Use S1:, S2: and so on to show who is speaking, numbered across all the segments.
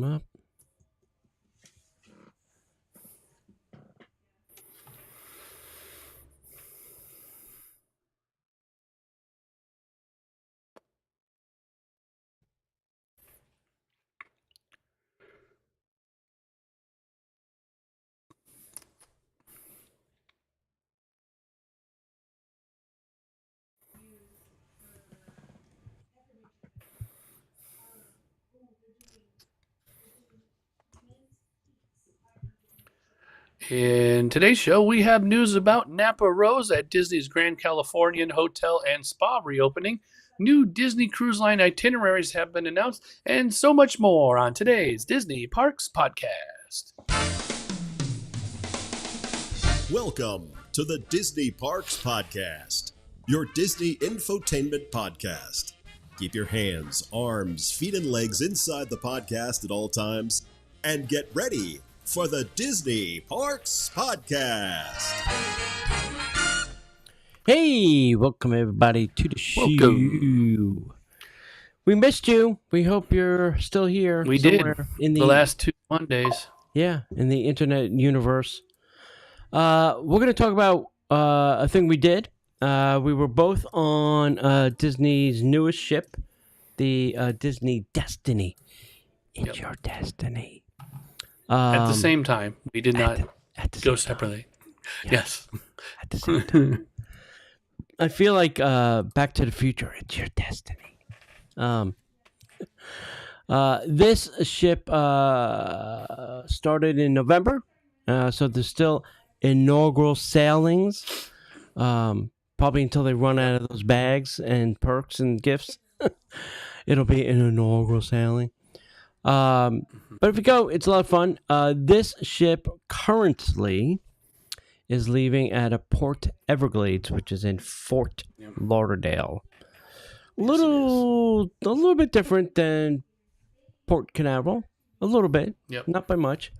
S1: Up.
S2: In today's show, we have news about Napa Rose at Disney's Grand Californian Hotel and Spa reopening. New Disney Cruise Line itineraries have been announced, and so much more on today's Disney Parks Podcast.
S3: Welcome to the Disney Parks Podcast, your Disney infotainment podcast. Keep your hands, arms, feet, and legs inside the podcast at all times, and get ready for the Disney Parks Podcast.
S1: Hey, welcome everybody to the show.
S2: Welcome.
S1: We missed you. We hope you're still here.
S2: We did
S1: in
S2: the last 2 Mondays.
S1: Yeah, in the internet universe. We're going to talk about a thing we did. We were both on Disney's newest ship, the Disney Destiny. It's your destiny.
S2: At the same time, we did not go separately. Yes.
S1: At the same time. I feel like Back to the Future. It's your destiny. This ship started in November, so there's still inaugural sailings, probably until they run out of those bags and perks and gifts. It'll be an inaugural sailing. But if you go, it's a lot of fun. This ship currently is leaving at a Port Everglades, which is in Fort Lauderdale. A little bit different than Port Canaveral. A little bit, not by much.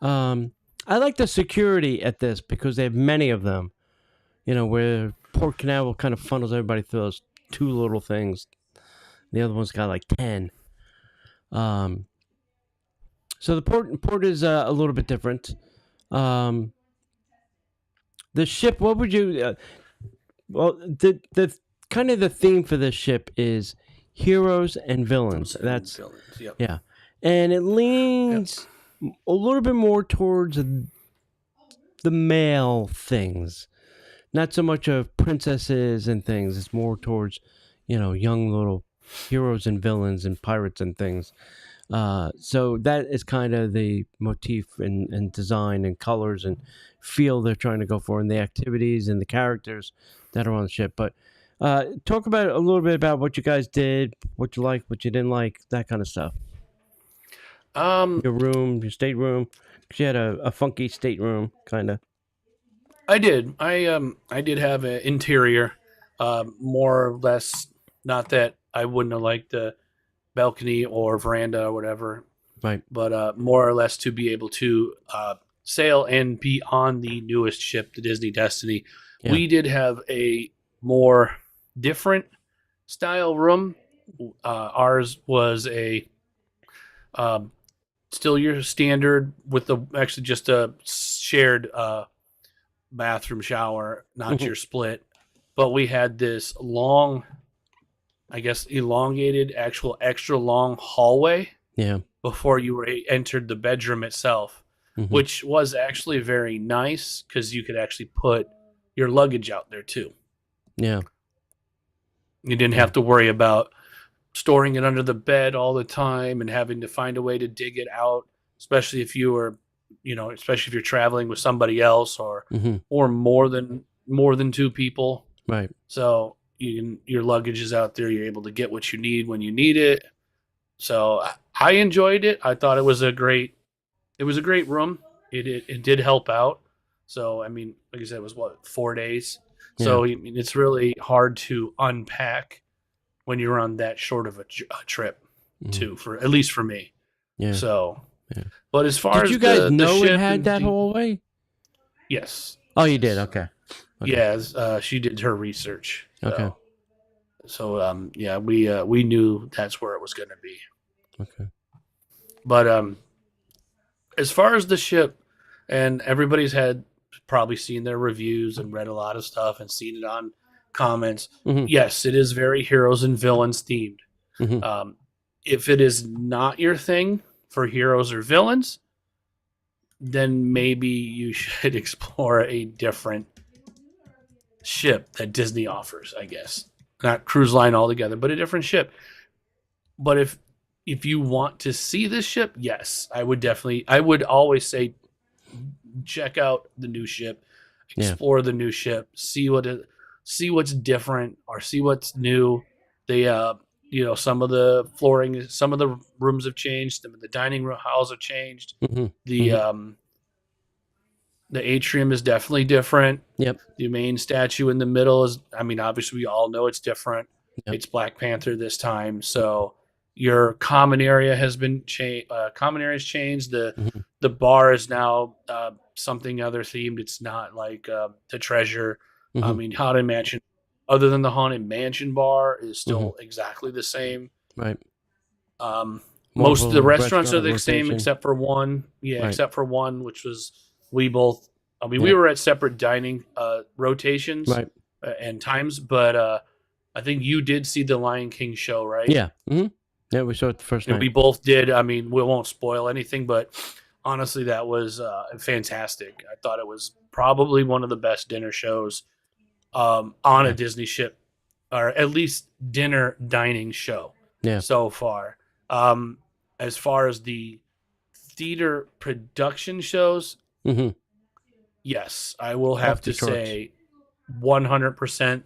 S1: I like the security at this because they have many of them. You know, where Port Canaveral kind of funnels everybody through those 2 little things. The other one's got like 10. So the port is a little bit different. The ship, what would you? The kind of the theme for this ship is heroes and villains. That's
S2: villains.
S1: Yeah, and it leans a little bit more towards the male things, not so much of princesses and things. It's more towards young little heroes and villains and pirates and things. So that is kind of the motif and design and colors and feel they're trying to go for, and the activities and the characters that are on the ship. But talk about a little bit about what you guys did, what you liked, what you didn't like, that kind of stuff. Your room, your stateroom. She had a funky stateroom, kind of.
S2: I did. I did have an interior, more or less. Not that I wouldn't have liked the balcony or veranda or whatever,
S1: right?
S2: But more or less to be able to sail and be on the newest ship, the Disney Destiny. Yeah. We did have a more different style room. Ours was a still your standard with actually just a shared bathroom shower, not your split. But we had this long, I guess, elongated, actual extra long hallway.
S1: Yeah.
S2: Before you entered the bedroom itself, which was actually very nice because you could actually put your luggage out there too.
S1: Yeah.
S2: You didn't have to worry about storing it under the bed all the time and having to find a way to dig it out, especially if you were, especially if you're traveling with somebody else or more than 2 people.
S1: Right.
S2: So your luggage is out there. You're able to get what you need when you need it. So I enjoyed it. I thought it was a great room. It did help out. So, I mean, like I said, it was 4 days. Yeah. So it's really hard to unpack when you're on that short of a trip too, at least for me.
S1: Yeah.
S2: So, but as far as
S1: you guys know it had that hallway?
S2: Yes.
S1: Oh, you did. Okay.
S2: Yeah. She did her research.
S1: Okay.
S2: So we knew that's where it was going to be.
S1: Okay.
S2: But as far as the ship, and everybody's had probably seen their reviews and read a lot of stuff and seen it on comments.
S1: Mhm.
S2: Yes, it is very heroes and villains themed.
S1: Mhm.
S2: If it is not your thing for heroes or villains, then maybe you should explore a different ship that Disney offers, I guess. Not cruise line altogether, but a different ship. But if you want to see this ship, yes, I would always say check out the new ship, explore the new ship, see what's different or see what's new. They some of the flooring, some of the rooms have changed, some of the dining room halls have changed.
S1: Mhm.
S2: The atrium is definitely different.
S1: Yep.
S2: The main statue in the middle is, I mean, obviously we all know it's different.
S1: Yep.
S2: It's Black Panther this time. So your common area has been changed. Common area has changed. The bar is now something other themed. It's not like the treasure. I mean, Haunted Mansion, other than the Haunted Mansion bar, is still exactly the same.
S1: Right.
S2: Most of the restaurants are the
S1: location.
S2: same except for one. Yeah,
S1: Right.
S2: except for one, which was we both. I mean,
S1: Yeah.
S2: we were at separate dining rotations
S1: Right.
S2: and times, but I think you did see the Lion King show, right?
S1: Yeah. Yeah, we saw it the first
S2: And
S1: night.
S2: we both did. I mean, we won't spoil anything, but honestly, that was fantastic. I thought it was probably one of the best dinner shows on a Disney ship, or at least dinner dining show so far. As far as the theater production shows, yes, I will have to say 100%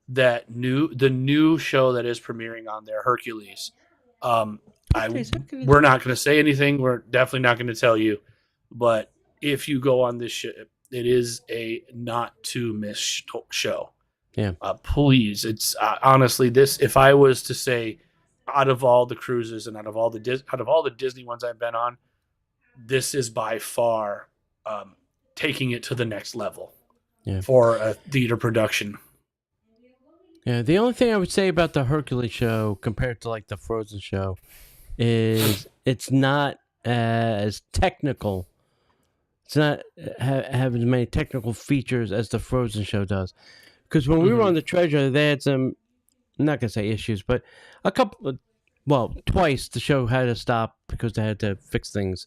S2: that the new show that is premiering on there, Hercules. We're not going to say anything. We're definitely not going to tell you. But if you go on this ship, it is a not to miss show.
S1: Yeah.
S2: Please, it's honestly this. If I was to say, out of all the cruises and out of all the Disney ones I've been on, this is by far taking it to the next level for a theater production.
S1: Yeah, the only thing I would say about the Hercules show compared to like the Frozen show is it's not as technical. It's not have as many technical features as the Frozen show does. Because when we were on the Treasure, they had some, I'm not gonna say issues, but twice the show had to stop because they had to fix things.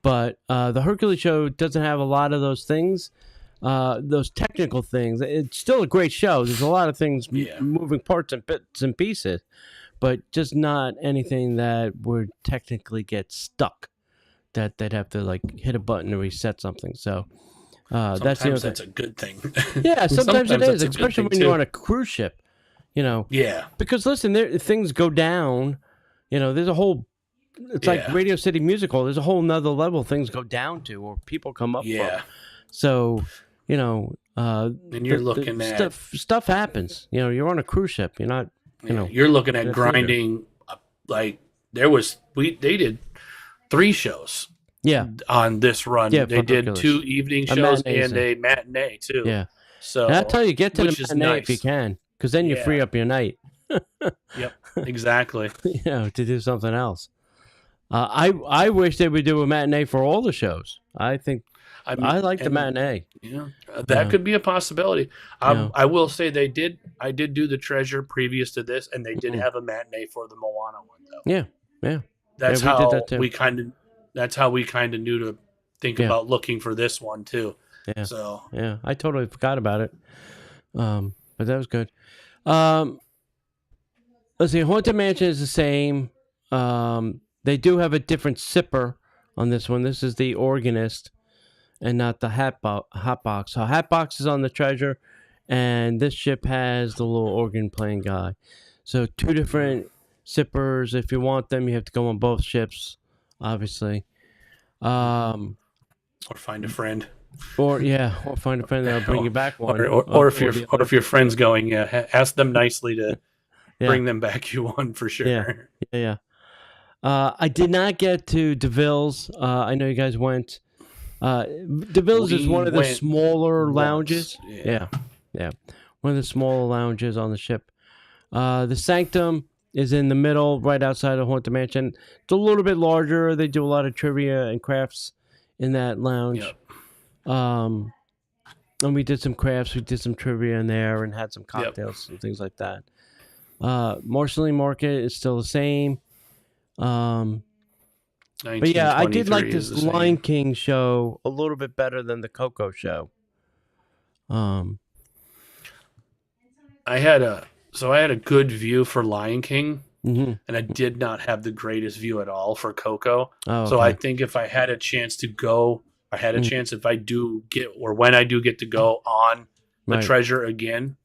S1: But the Hercules show doesn't have a lot of those things. Those technical things. It's still a great show. There's a lot of things, moving parts and bits and pieces, but just not anything that would technically get stuck. That they'd have to like hit a button to reset something. So that's
S2: a good thing.
S1: Yeah, sometimes it is, especially when you're on a cruise ship.
S2: Yeah.
S1: Because listen, things go down. There's a whole. It's like Radio City Musical. There's a whole nother level things go down to, or people come up from. So.
S2: And you're looking at
S1: stuff happens. You're on a cruise ship. You're not.
S2: You're looking at grinding. Like they did 3 shows.
S1: Yeah.
S2: On this run, they did
S1: Hercules.
S2: 2 evening shows and a matinee too.
S1: Yeah.
S2: So
S1: and I tell you, get to the
S2: which is
S1: matinee
S2: nice.
S1: if you can, because then you free up your night.
S2: Yep. Exactly.
S1: To do something else. I wish they would do a matinee for all the shows. I think. I like the matinee.
S2: Yeah, that could be a possibility. I will say I did do the Treasure previous to this, and they did have a matinee for the Moana one though.
S1: Yeah.
S2: That's
S1: we
S2: how
S1: did that too.
S2: we kind of knew to think about looking for this one too.
S1: Yeah.
S2: So
S1: I totally forgot about it. But that was good. Let's see. Haunted Mansion is the same. They do have a different sipper on this one. This is the organist and not the hot box. So hot box is on the Treasure, and this ship has the little organ playing guy. So 2 different sippers. If you want them, you have to go on both ships, obviously.
S2: or find a friend.
S1: Or find a friend that'll bring you back one.
S2: Or if your friend's going, ask them nicely to bring them back you one for sure.
S1: Yeah. I did not get to DeVille's. I know you guys went. DeVille's is one of the smaller lounges. Yeah. One of the smaller lounges on the ship. The Sanctum is in the middle, right outside of Haunted Mansion. It's a little bit larger. They do a lot of trivia and crafts in that lounge.
S2: Yep.
S1: And we did some crafts. We did some trivia in there and had some
S2: Yep.
S1: cocktails and things like that. Marceline Market is still the same. But yeah, I did like
S2: 1923 is
S1: this
S2: the
S1: Lion
S2: same.
S1: King show a little bit better than the Coco show.
S2: I had a good view for Lion King,
S1: mhm.
S2: and I did not have the greatest view at all for Coco.
S1: Oh,
S2: So I
S1: okay.
S2: think if I had a chance to go, I had a
S1: Mm.
S2: chance if I do get, or when I do get to go on the
S1: Right.
S2: treasure again,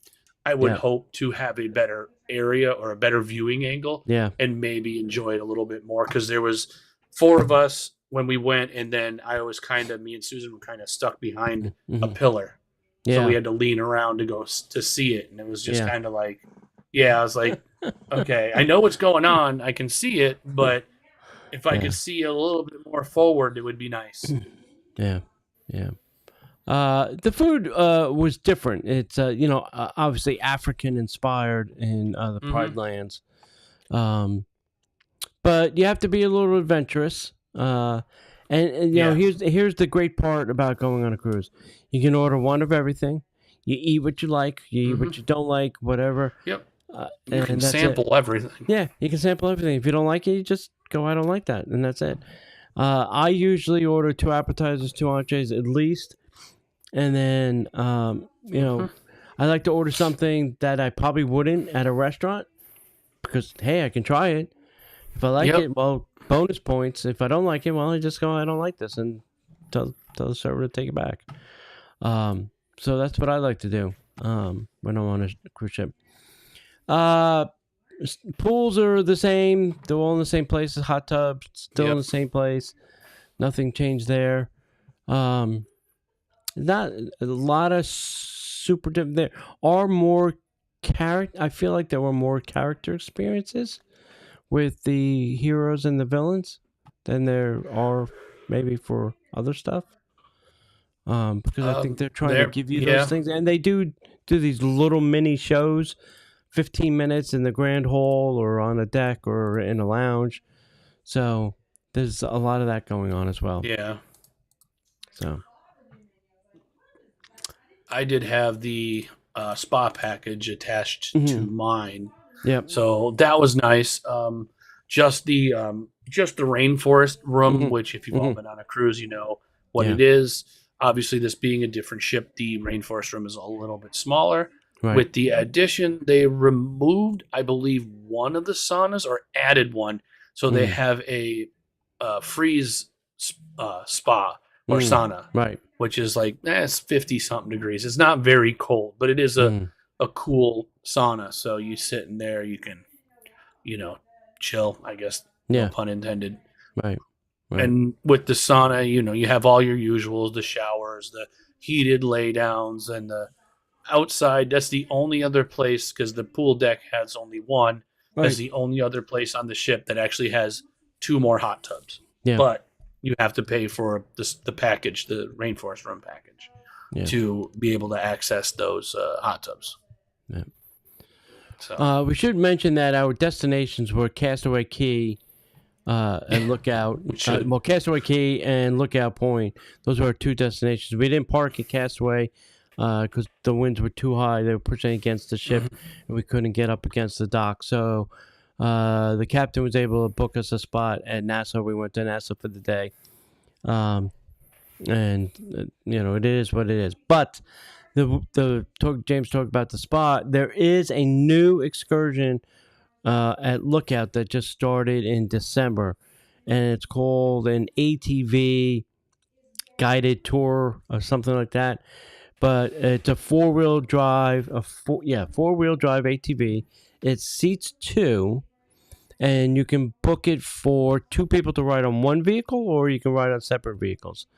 S2: I would
S1: Yeah.
S2: hope to have a better area or a better viewing angle
S1: Yeah.
S2: and maybe enjoy it a little bit more, because there was 4 of us when we went, and then me and Susan were kind of stuck behind a
S1: Mhm.
S2: pillar. So
S1: Yeah.
S2: we had to lean around to go to see it, and it was just
S1: Yeah.
S2: kind of like, I was like, okay, I know what's going on, I can see it, but if I
S1: Yeah.
S2: could see a little bit more forward, it would be nice.
S1: Yeah. Yeah. The food was different. It's obviously African inspired in the Pride Lands, but you have to be a little adventurous. And
S2: Yeah.
S1: here's the great part about going on a cruise. You can order one of everything. You eat what you like. You eat what you don't like. Whatever.
S2: Yep. You
S1: And
S2: can
S1: that's it.
S2: sample everything.
S1: Yeah, you can sample everything. If you don't like it, you just go, I don't like that, and that's it. I usually order 2 appetizers, 2 entrees at least, and then I like to order something that I probably wouldn't at a restaurant because hey, I can try it. If I like
S2: Yep.
S1: it, well, bonus points. If I don't like it, well, I just go, I don't like this, and tell the server to take it back. So that's what I like to do when I'm on a cruise ship. Pools are the same. They're all in the same places. Hot tubs still in
S2: Yep.
S1: the same place. Nothing changed there. Not a lot of super different. There are more character. I feel like there were more character experiences with the heroes and the villains than there are maybe for other stuff. Because I think they're trying to give you those things, and they do these little mini shows. 15 minutes in the grand hall or on a deck or in a lounge. So there's a lot of that going on as well.
S2: Yeah.
S1: So
S2: I did have the spa package attached to mine.
S1: Yep.
S2: So that was nice. Just the rainforest room, which if you've all been on a cruise, you know what it is. Obviously, this being a different ship, the rainforest room is a little bit smaller.
S1: Right.
S2: With the addition, they removed, I believe, one of the saunas or added one. So they have a freeze spa or sauna,
S1: right,
S2: which is like, it's 50-something degrees. It's not very cold, but it is a cool sauna. So you sit in there, you can, chill, I guess, no pun intended.
S1: Right.
S2: And with the sauna, you have all your usuals, the showers, the heated laydowns, and the outside. That's the only other place, because the pool deck has only one.
S1: Right.
S2: That's the only other place on the ship that actually has 2 more hot tubs.
S1: Yeah.
S2: But you have to pay for the package, the rainforest room package, to be able to access those hot tubs.
S1: Yeah.
S2: So
S1: we should mention that our destinations were Castaway Cay and Lookout. Castaway Cay and Lookout Point. Those were our 2 destinations. We didn't park at Castaway because the winds were too high. They were pushing against the ship, and we couldn't get up against the dock. So the captain was able to book us a spot at Nassau. We went to Nassau for the day. And it is what it is. But James talked about the spa. There is a new excursion at Lookout that just started in December, and it's called an ATV guided tour or something like that. But it's a 4-wheel drive, 4-wheel drive ATV. It seats 2, and you can book it for 2 people to ride on one vehicle, or you can ride on separate vehicles.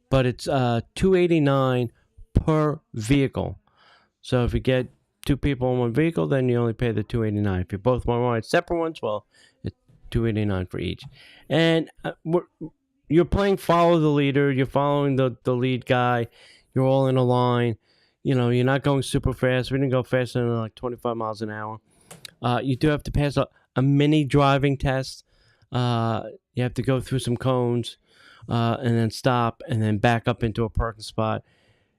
S1: But it's $289 per vehicle. So if you get 2 people on one vehicle, then you only pay the $289. If you both want to ride separate ones, well, it's $289 for each. And you're playing follow the leader. You're following the lead guy. You're all in a line. You're not going super fast. We didn't go faster than like 25 miles an hour. You do have to pass a mini driving test. You have to go through some cones and then stop and then back up into a parking spot.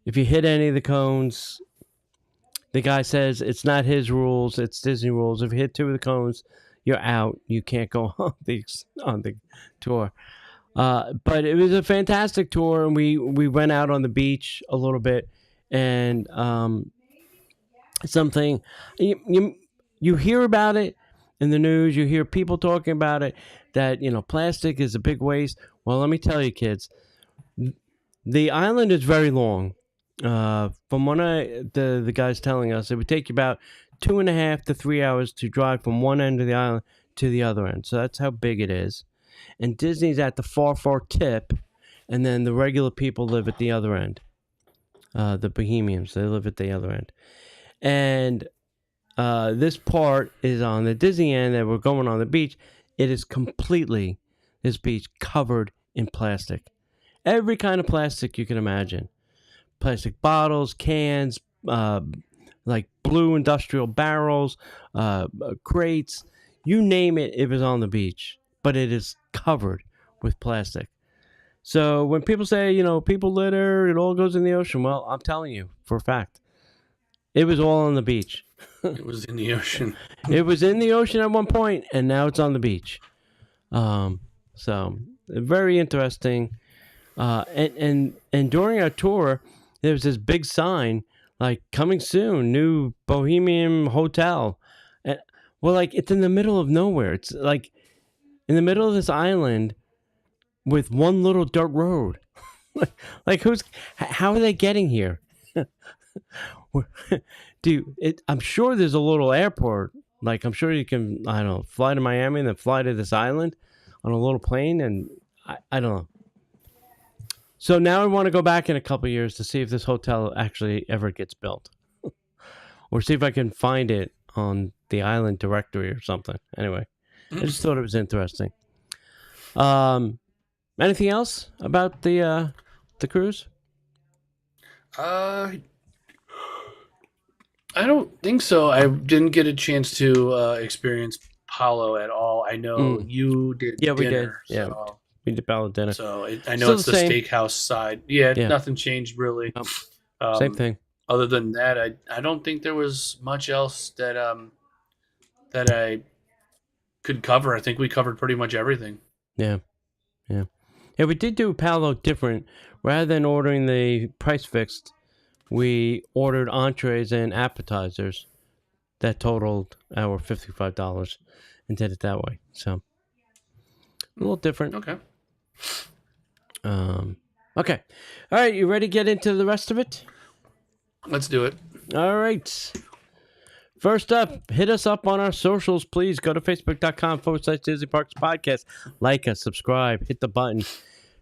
S1: If you hit any of the cones, the guy says it's not his rules, it's Disney rules. If you hit 2 of the cones, you're out. You can't go on the tour. But it was a fantastic tour, and we went out on the beach a little bit, and something you hear about it in the news. You hear people talking about it, that plastic is a big waste. Well, let me tell you, kids, the island is very long. From what the guy's telling us, it would take you about 2.5 to 3 hours to drive from one end of the island to the other end. So that's how big it is. And Disney's at the far tip, and then the regular people live at the other end. The Bohemians, they live at the other end. And this part is on the Disney end that we're going on the beach. It is completely, this beach, covered in plastic. Every kind of plastic you can imagine. Plastic bottles, cans, like blue industrial barrels, crates, you name it, it was on the beach. But it is covered with plastic. So when people say, people litter, it all goes in the ocean. Well, I'm telling you for a fact, it was all on the beach.
S2: It was in the ocean.
S1: It was in the ocean at one point, and now it's on the beach. So very interesting. And during our tour, there was this big sign like coming soon, new Bohemian hotel. Well, like it's in the middle of nowhere. It's like in the middle of this island with one little dirt road. Like how are they getting here? I'm sure there's a little airport. Like I'm sure you can, I don't know, fly to Miami and then fly to this island on a little plane, and I don't know. So now I want to go back in a couple of years to see if this hotel actually ever gets built, or see if I can find it on the island directory or something. Anyway, I just thought it was interesting. Anything else about the cruise?
S2: I don't think so. I didn't get a chance to experience Palo at all. I know you did.
S1: Yeah, we
S2: dinner,
S1: did. Yeah,
S2: so,
S1: we did Palo dinner.
S2: So I know it's the steakhouse side. Yeah, nothing changed really.
S1: Same thing.
S2: Other than that, I don't think there was much else that I could cover. I think we covered pretty much everything.
S1: Yeah. We did do Palo different. Rather than ordering the price fixed, we ordered entrees and appetizers that totaled our $55 and did it that way. So a little different.
S2: Okay.
S1: Okay. All right. You ready to get into the rest of it?
S2: Let's do it.
S1: All right. First up, hit us up on our socials, please. Go to facebook.com/Disney Parks Podcast. Like us, subscribe, hit the button.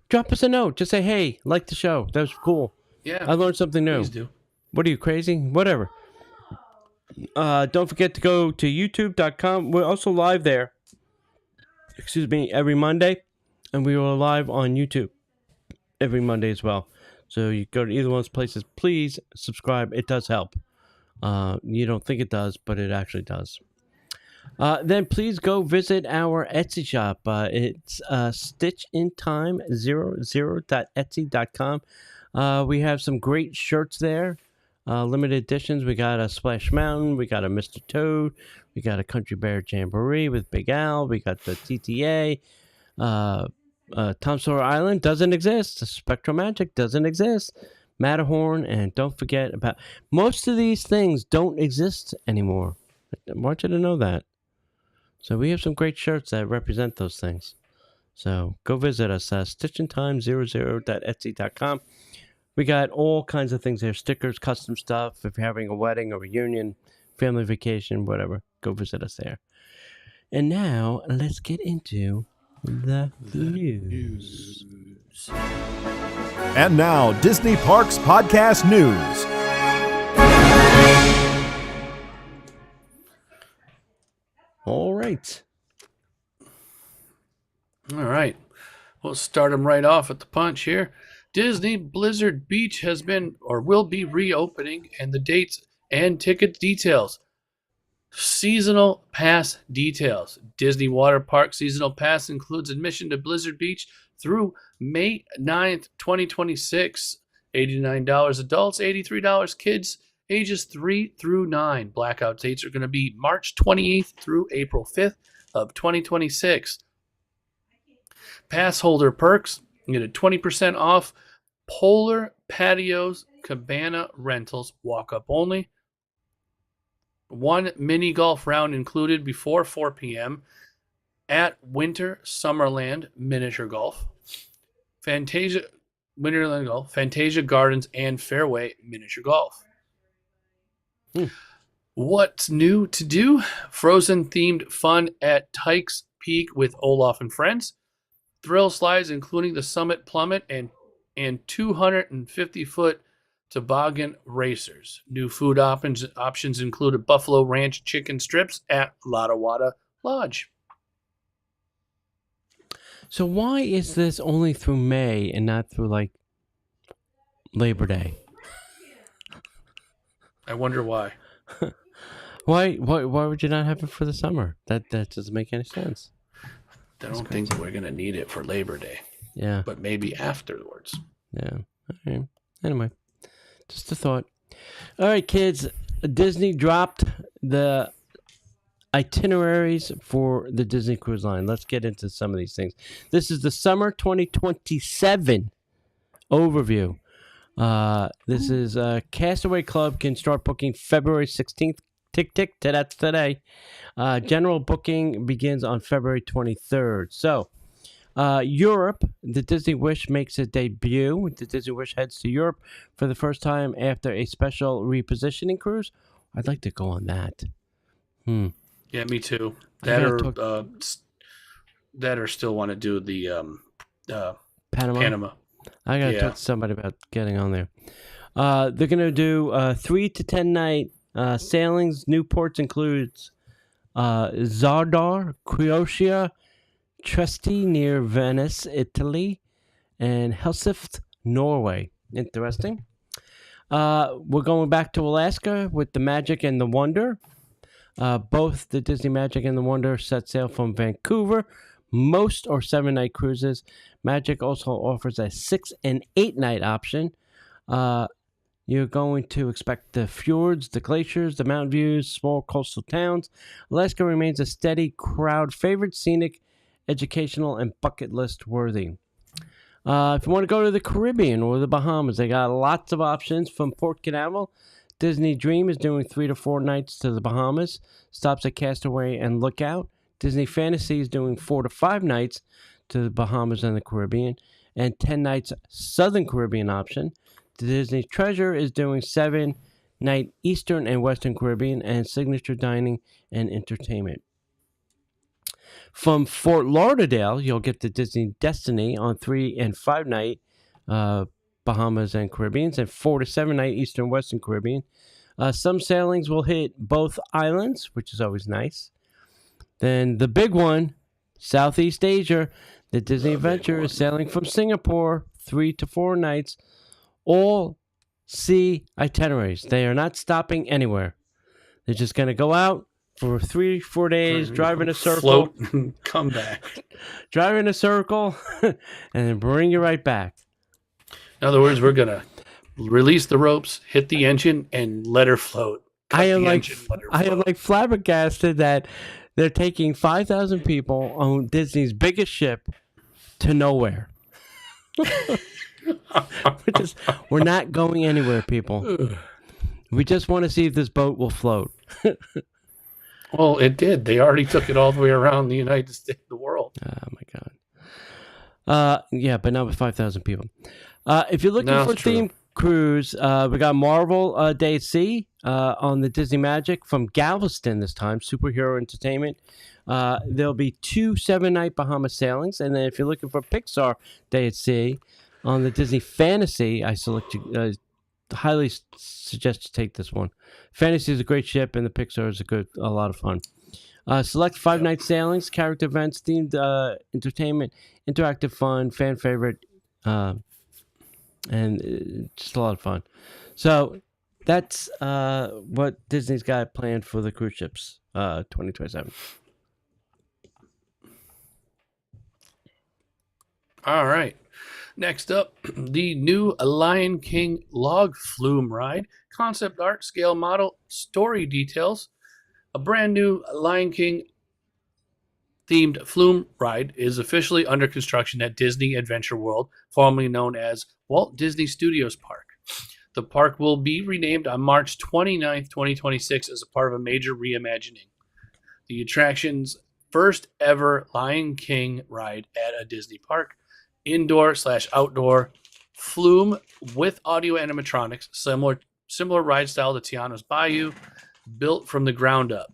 S1: Drop us a note. Just say, hey, like the show. That was cool.
S2: Yeah.
S1: I learned something new.
S2: Please do.
S1: What are you, crazy? Whatever. Don't forget to go to youtube.com. We're also live there. Every Monday. And we are live on YouTube every Monday as well. So you go to either one of those places. Please subscribe. It does help. You don't think it does, but it actually does. Then please go visit our Etsy shop. It's stitchintime00.etsy.com. We have some great shirts there. Limited editions. We got a Splash Mountain. We got a Mr. Toad. We got a Country Bear Jamboree with Big Al. We got the TTA. Tom Sawyer Island doesn't exist. Spectral Magic doesn't exist. Matterhorn, and don't forget about most of these things don't exist anymore. I want you to know that. So we have some great shirts that represent those things. So go visit us, stitchintime00.etsy.com. We got all kinds of things there, stickers, custom stuff. If you're having a wedding, a reunion, family vacation, whatever, go visit us there. And now let's get into the news.
S4: And now, Disney Parks Podcast News.
S1: All right.
S2: We'll start them right off at the punch here. Disney Blizzard Beach has been or will be reopening, and the dates and ticket details. Seasonal pass details. Disney Water Park Seasonal Pass includes admission to Blizzard Beach through May 9th, 2026. $89 adults, $83 kids, ages 3 through 9. Blackout dates are going to be March 28th through April 5th of 2026. Pass holder perks. You get a 20% off Polar Patios Cabana Rentals, walk-up only. One mini golf round included before 4 p.m. at Winter Summerland Miniature Golf, Fantasia Winterland Golf, Fantasia Gardens, and Fairway Miniature Golf. What's new to do? Frozen-themed fun at Tykes Peak with Olaf and friends. Thrill slides, including the Summit Plummet and 250-foot toboggan racers. New food options include a Buffalo Ranch chicken strips at Lottawada Lodge.
S1: So why is this only through May and not through like Labor Day?
S2: I wonder why.
S1: Why would you not have it for the summer? That doesn't make any sense.
S2: I don't think we're going to need it for Labor Day.
S1: Yeah.
S2: But maybe afterwards.
S1: Yeah. Okay. Anyway, just a thought. All right, kids. Disney dropped the itineraries for the Disney Cruise Line. Let's get into some of these things. This is the summer 2027 overview. This is Castaway Club can start booking February 16th. Tick, that's today. General booking begins on February 23rd. So, Europe, the Disney Wish makes a debut. The Disney Wish heads to Europe for the first time after a special repositioning cruise. I'd like to go on that.
S2: Yeah, me too. That or still want to do the Panama.
S1: I got to talk to somebody about getting on there. They're going to do 3 to 10 night sailings. New ports includes Zadar, Croatia, Trieste near Venice, Italy, and Helsinki, Norway. Interesting. We're going back to Alaska with the Magic and the Wonder. Both the Disney Magic and the Wonder set sail from Vancouver. Most are 7-night cruises. Magic also offers a 6 and 8 night option. You're going to expect the fjords, the glaciers, the mountain views, small coastal towns. Alaska remains a steady crowd favorite, scenic, educational, and bucket list worthy. If you want to go to the Caribbean or the Bahamas, they got lots of options from Port Canaveral. Disney Dream is doing 3 to 4 nights to the Bahamas, stops at Castaway and Lookout. Disney Fantasy is doing 4 to 5 nights to the Bahamas and the Caribbean, and 10 nights Southern Caribbean option. The Disney Treasure is doing 7-night Eastern and Western Caribbean, and signature dining and entertainment. From Fort Lauderdale, you'll get the Disney Destiny on 3 and 5 night Bahamas and Caribbeans, and 4 to 7 night Eastern and Western Caribbean. Some sailings will hit both islands, which is always nice. Then the big one, Southeast Asia, the Disney Adventure is sailing from Singapore, 3 to 4 nights, all sea itineraries. They are not stopping anywhere. They're just going to go out for 3-4 days, drive in a circle,
S2: float, come back.
S1: Drive in a circle, and then bring you right back.
S2: In other words, we're going to release the ropes, hit the engine, and let her float.
S1: I am like flabbergasted that they're taking 5,000 people on Disney's biggest ship to nowhere. We're not going anywhere, people. We just want to see if this boat will float.
S2: Well, it did. They already took it all the way around the United States, the world.
S1: Oh, my God. Yeah, but not with 5,000 people. If you're looking for a theme cruise, we got Marvel Day at Sea on the Disney Magic from Galveston this time, Superhero Entertainment. There'll be 2 7-night Bahamas sailings. And then if you're looking for Pixar Day at Sea on the Disney Fantasy, I highly suggest you take this one. Fantasy is a great ship, and the Pixar is a lot of fun. Select 5-night sailings, character events, themed entertainment, interactive fun, fan favorite, and just a lot of fun. So That's what Disney's got planned for the cruise ships, 2027.
S2: All right. Next up, the new Lion King log flume ride, concept art, scale model, story details. A brand new Lion King themed flume ride is officially under construction at Disney Adventure World, formerly known as Walt Disney Studios Park. The park will be renamed on March 29th, 2026 as a part of a major reimagining. The attraction's first ever Lion King ride at a Disney park, indoor/outdoor flume with audio animatronics, similar ride style to Tiana's Bayou, built from the ground up.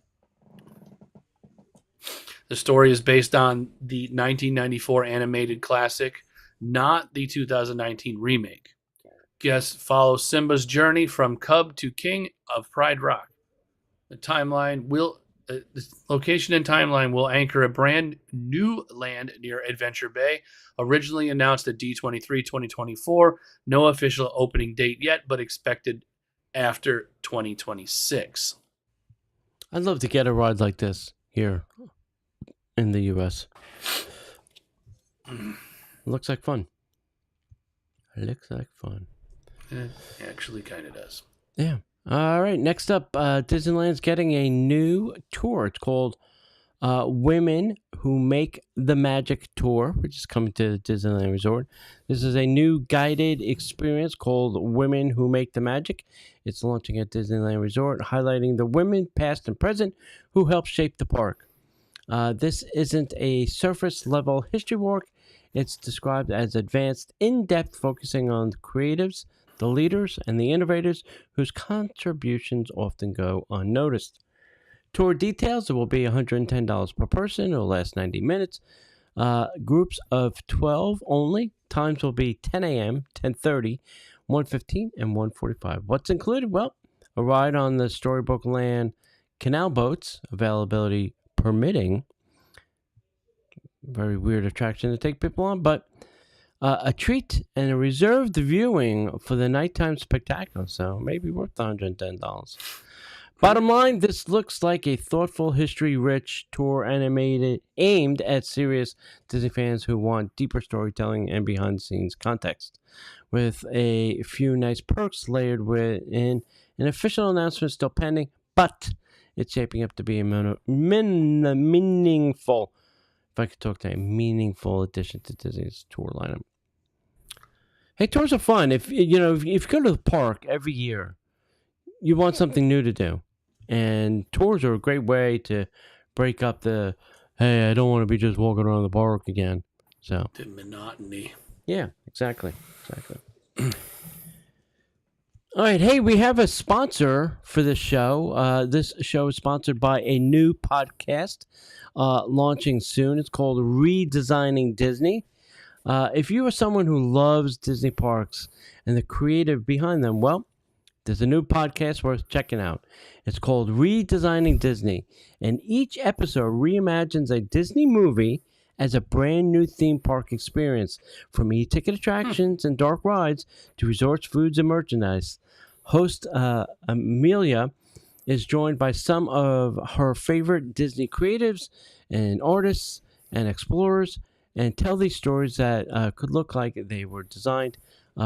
S2: The story is based on the 1994 animated classic, not the 2019 remake. Guests follow Simba's journey from cub to king of Pride Rock. The location and timeline will anchor a brand new land near Adventure Bay, originally announced at D23 2024. No official opening date yet, but expected after 2026.
S1: I'd love to get a ride like this here in the U.S. Looks like fun. Looks like fun.
S2: It actually kind of does.
S1: Yeah. All right. Next up, Disneyland's getting a new tour. It's called Women Who Make the Magic Tour, which is coming to Disneyland Resort. This is a new guided experience called Women Who Make the Magic. It's launching at Disneyland Resort, highlighting the women, past and present, who helped shape the park. This isn't a surface-level history walk. It's described as advanced, in-depth, focusing on the creatives, the leaders, and the innovators whose contributions often go unnoticed. Tour details: it will be $110 per person. It will last 90 minutes. Groups of 12 only. Times will be 10 a.m., 10:30, 1:15, and 1:45. What's included? Well, a ride on the Storybook Land canal boats, availability permitting. Very weird attraction to take people on, but a treat and a reserved viewing for the nighttime spectacle, so maybe worth $110. Bottom line, this looks like a thoughtful, history-rich tour aimed at serious Disney fans who want deeper storytelling and behind-the-scenes context, with a few nice perks layered within. An official announcement still pending, but it's shaping up to be a meaningful, if I could talk to a meaningful addition to Disney's tour lineup. Hey, tours are fun. If you go to the park every year, you want something new to do, and tours are a great way to break up the, hey, I don't want to be just walking around the park again. So
S2: The monotony.
S1: yeah, exactly. All right, hey, we have a sponsor for this show. This show is sponsored by a new podcast launching soon. It's called Redesigning Disney. If you are someone who loves Disney parks and the creative behind them, well, there's a new podcast worth checking out. It's called Redesigning Disney, and each episode reimagines a Disney movie as a brand new theme park experience, from e-ticket attractions and dark rides to resorts, foods, and merchandise. Host Amelia is joined by some of her favorite Disney creatives and artists and explorers, and tell these stories that could look like they were designed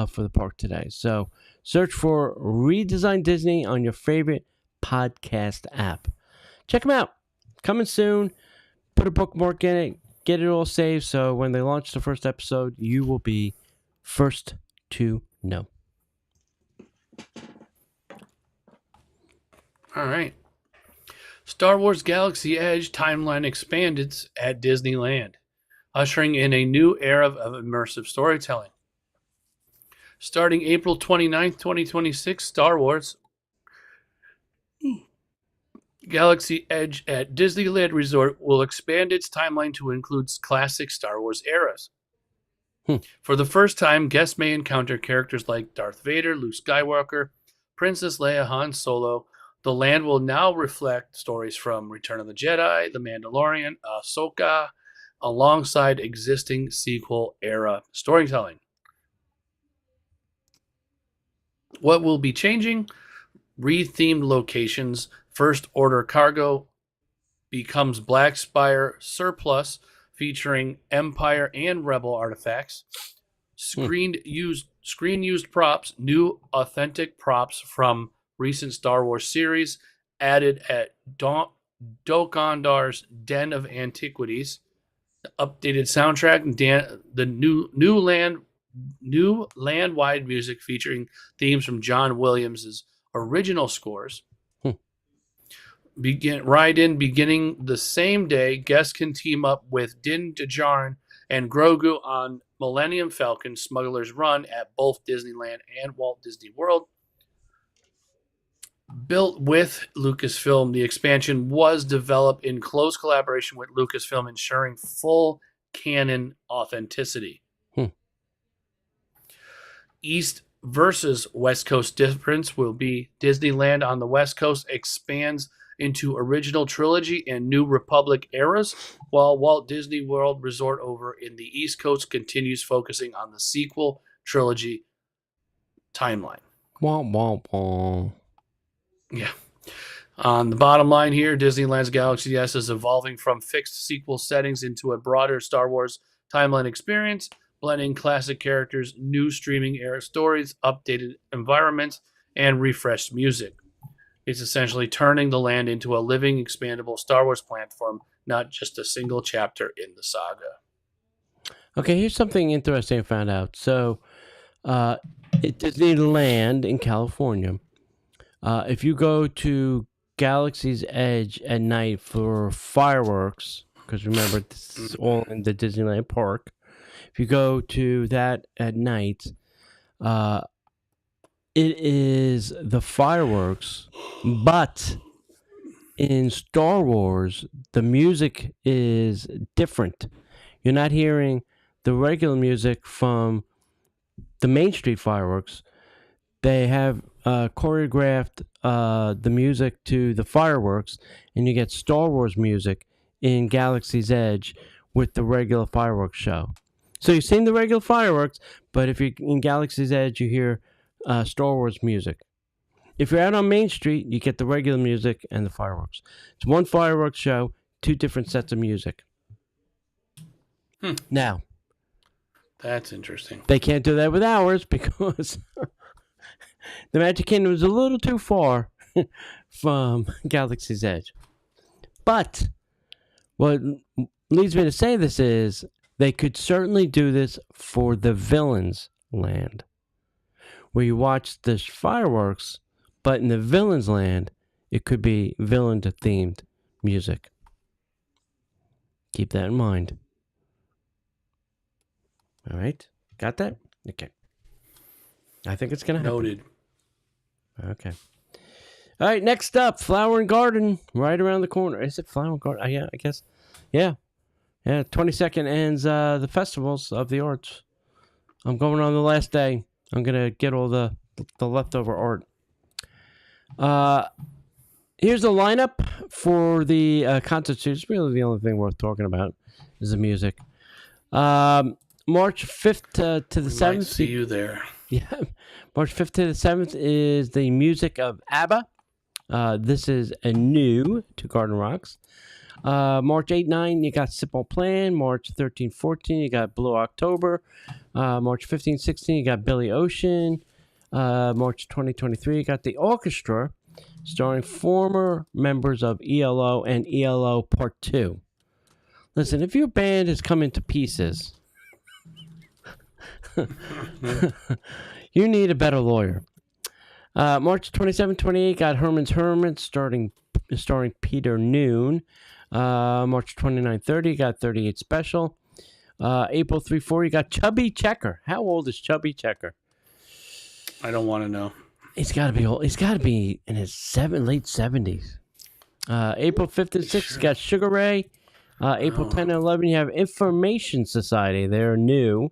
S1: for the park today. So search for Redesign Disney on your favorite podcast app. Check them out. Coming soon. Put a bookmark in it. Get it all saved, so when they launch the first episode, you will be first to know.
S2: All right. Star Wars Galaxy Edge timeline expanded at Disneyland, ushering in a new era of immersive storytelling. Starting April 29th, 2026, Star Wars Galaxy Edge at Disneyland Resort will expand its timeline to include classic Star Wars eras. For the first time, guests may encounter characters like Darth Vader, Luke Skywalker, Princess Leia, Han Solo. The land will now reflect stories from Return of the Jedi, The Mandalorian, Ahsoka, alongside existing sequel-era storytelling. What will be changing? Rethemed locations. First Order Cargo becomes Black Spire Surplus, featuring Empire and Rebel artifacts. Screen used props, new authentic props from recent Star Wars series added at Dokondar's Den of Antiquities. The updated soundtrack, the new land-wide music featuring themes from John Williams' original scores. Beginning the same day. Guests can team up with Din Djarin and Grogu on Millennium Falcon Smuggler's Run at both Disneyland and Walt Disney World. Built with Lucasfilm, the expansion was developed in close collaboration with Lucasfilm, ensuring full canon authenticity. East versus West Coast difference will be Disneyland on the West Coast expands into original trilogy and New Republic eras, while Walt Disney World Resort over in the East Coast continues focusing on the sequel trilogy timeline.
S1: Wah, wah, wah.
S2: Yeah. On the bottom line here, Disneyland's Galaxy S is evolving from fixed sequel settings into a broader Star Wars timeline experience, blending classic characters, new streaming era stories, updated environments, and refreshed music. It's essentially turning the land into a living, expandable Star Wars platform, not just a single chapter in the saga.
S1: Okay, here's something interesting I found out. So, at Disneyland in California, if you go to Galaxy's Edge at night for fireworks, because remember, this is all in the Disneyland park. If you go to that at night, it is the fireworks, but in Star Wars, the music is different. You're not hearing the regular music from the Main Street fireworks. They have choreographed the music to the fireworks, and you get Star Wars music in Galaxy's Edge with the regular fireworks show. So you're seeing the regular fireworks, but if you're in Galaxy's Edge, you hear Star Wars music. If you're out on Main Street, you get the regular music and the fireworks. It's one fireworks show, two different sets of music. Now,
S2: that's interesting.
S1: They can't do that with ours because the Magic Kingdom is a little too far from Galaxy's Edge. But what leads me to say this is they could certainly do this for the Villains Land, where you watch the fireworks, but in the Villains Land, it could be villain-themed music. Keep that in mind. All right? Got that? Okay. I think it's going to happen.
S2: Noted.
S1: Okay. All right, next up, Flower and Garden, right around the corner. Is it Flower and Garden? Yeah, I guess. Yeah. Yeah, 22nd ends the festivals of the arts. I'm going on the last day. I'm going to get all the leftover art. Here's the lineup for the concert series. Really the only thing worth talking about is the music. March 5th to the 7th.
S2: See you there.
S1: Yeah, March 5th to the 7th is the music of ABBA. This is a new to Garden Rocks. March 8-9, you got Simple Plan. March 13-14, you got Blue October. March 15-16, you got Billy Ocean. March 2023, you got the orchestra, starring former members of ELO and ELO Part 2. Listen, if your band is coming to pieces, you need a better lawyer. March 27-28 got Herman's Hermits starring Peter Noon. March 29-30 got 38 Special. April 3-4 you got Chubby Checker. How old is Chubby Checker?
S2: I don't want to know.
S1: He's got to be old. He's got to be in his late 70s. April 5th and 6th you got Sugar Ray. April 10 and 11 you have Information Society. They're new.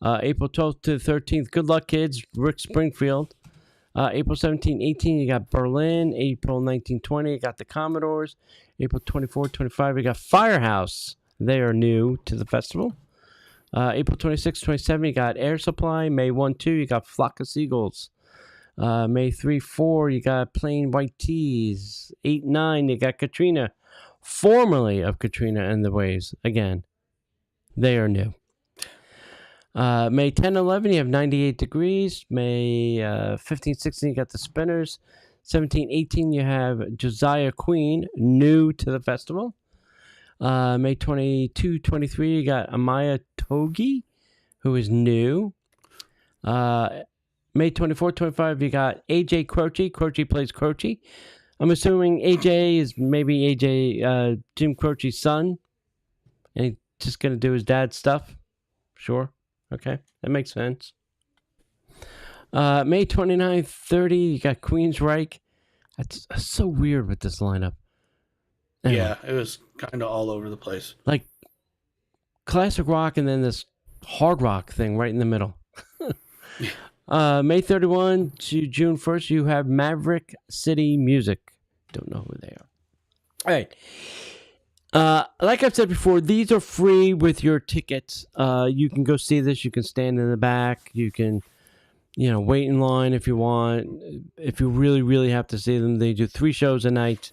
S1: April 12th to the 13th, Good Luck Kids, Rick Springfield. April 17, 18, you got Berlin. April 19, 20, you got the Commodores. April 24, 25, you got Firehouse. They are new to the festival. April 26, 27, you got Air Supply. May 1, 2, you got Flock of Seagulls. May 3, 4, you got Plain White Tees. 8, 9, you got Katrina, formerly of Katrina and the Waves. Again, they are new. May 10, 11, you have 98 Degrees. May 15, 16, you got the Spinners. 17, 18, you have Josiah Queen, new to the festival. May 22, 23, you got Amaya Togi, who is new. May 24, 25, you got AJ Croce. Croce plays Croce. I'm assuming AJ is maybe AJ, Jim Croce's son. And he's just going to do his dad's stuff. Sure. Okay. That makes sense. May 29, 30, you got Queensryche. That's so weird with this lineup. Anyway,
S2: Yeah, it was kind of all over the place.
S1: like classic rock and then this hard rock thing right in the middle. May 31 to June 1st, you have Maverick City Music. Don't know who they are. All right. Like I've said before, these are free with your tickets. You can go see this. You can stand in the back. You can, wait in line if you want. If you really, really have to see them, they do 3 shows a night.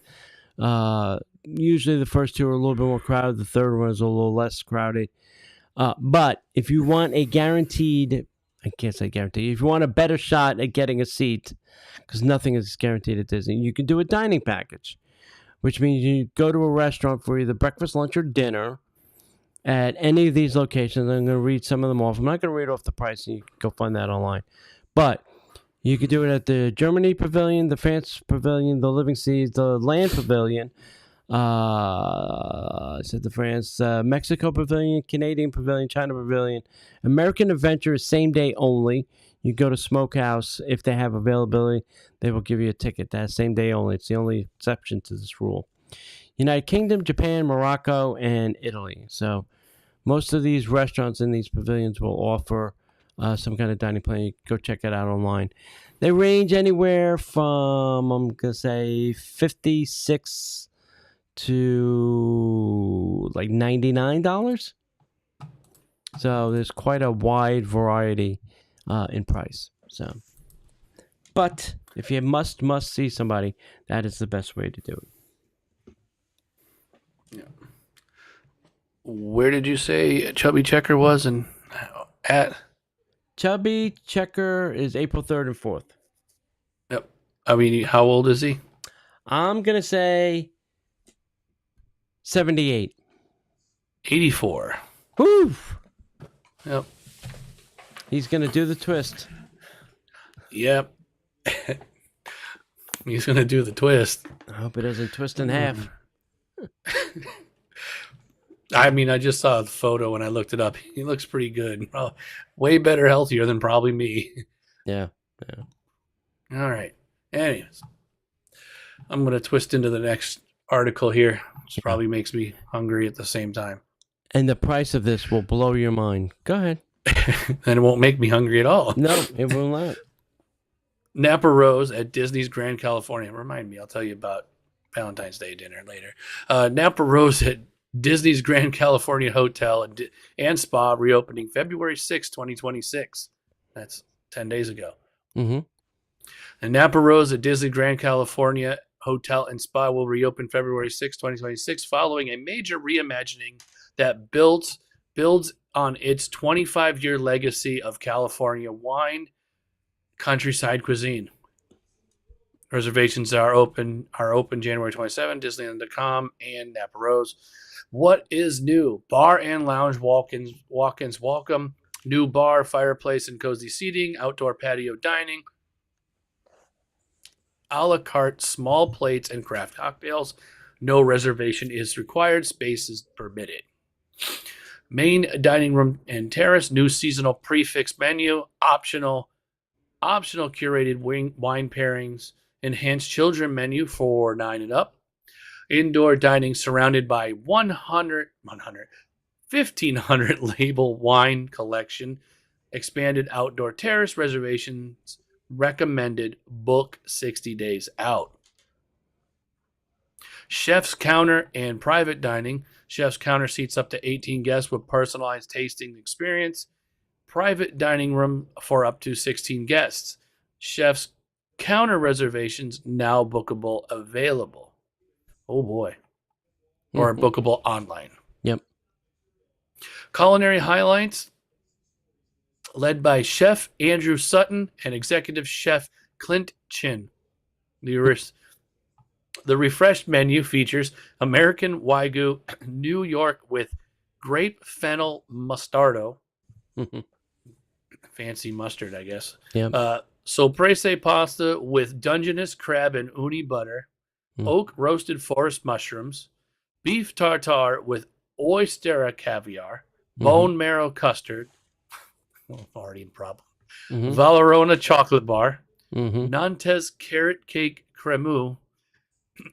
S1: Usually the first 2 are a little bit more crowded. The third one is a little less crowded. But if you want a guaranteed, I can't say guaranteed, if you want a better shot at getting a seat, because nothing is guaranteed at Disney, you can do a dining package, which means you go to a restaurant for either breakfast, lunch, or dinner at any of these locations. I'm going to read some of them off. I'm not going to read off the price, and you can go find that online. But you could do it at the Germany Pavilion, the France Pavilion, the Living Seas, the Land Pavilion, I said the France, Mexico Pavilion, Canadian Pavilion, China Pavilion. American Adventure is same day only. You go to Smokehouse, if they have availability, they will give you a ticket. That's same day only. It's the only exception to this rule. United Kingdom, Japan, Morocco, and Italy. So most of these restaurants in these pavilions will offer some kind of dining plan. You can go check it out online. They range anywhere from, I'm going to say, $56 to like $99. So there's quite a wide variety in price. So, but if you must see somebody, that is the best way to do it.
S2: Yeah. Where did you say Chubby Checker was and at?
S1: Chubby Checker is April 3rd and 4th.
S2: Yep. I mean, how old is he?
S1: I'm going to say 78.
S2: 84.
S1: Woo!
S2: Yep.
S1: He's going to do the twist.
S2: Yep. He's going to do the twist.
S1: I hope it doesn't twist in half.
S2: I mean, I just saw the photo when I looked it up. He looks pretty good. Well, way better, healthier than probably me.
S1: Yeah.
S2: All right. Anyways, I'm going to twist into the next article here, which probably makes me hungry at the same time.
S1: And the price of this will blow your mind. Go ahead.
S2: And it won't make me hungry at all.
S1: No, it will not.
S2: Napa Rose at Disney's Grand California. Remind me, I'll tell you about Valentine's Day dinner later. Napa Rose at Disney's Grand California Hotel and Spa reopening February 6, 2026. That's 10 days ago.
S1: Mm-hmm.
S2: The Napa Rose at Disney Grand California Hotel and Spa will reopen February 6, 2026, following a major reimagining that builds on its 25-year legacy of California wine, countryside cuisine. Reservations are open January 27, Disneyland.com and Napa Rose. What is new? Bar and lounge walk-ins welcome. New bar, fireplace, and cozy seating. Outdoor patio dining. A la carte, small plates, and craft cocktails. No reservation is required. Space is permitted. Main dining room and terrace. New seasonal prefix menu. Optional curated wine pairings. Enhanced children menu for 9 and up. Indoor dining surrounded by 1,500 label wine collection. Expanded outdoor terrace. Reservations recommended. Book 60 days out. Chef's counter and private dining. Chef's counter seats up to 18 guests with personalized tasting experience. Private dining room for up to 16 guests. Chef's Counter reservations now bookable available. Oh boy. Or bookable online.
S1: Yep.
S2: Culinary highlights led by Chef Andrew Sutton and Executive Chef Clint Chin. The refreshed menu features American Wagyu New York with grape fennel mustardo. Fancy mustard, I guess.
S1: Yep.
S2: Sorprese pasta with Dungeness crab and uni butter. Oak roasted forest mushrooms. Beef tartare with oystera caviar. Bone marrow custard. Already in problem. Valerona chocolate bar. Nantes carrot cake cremeux.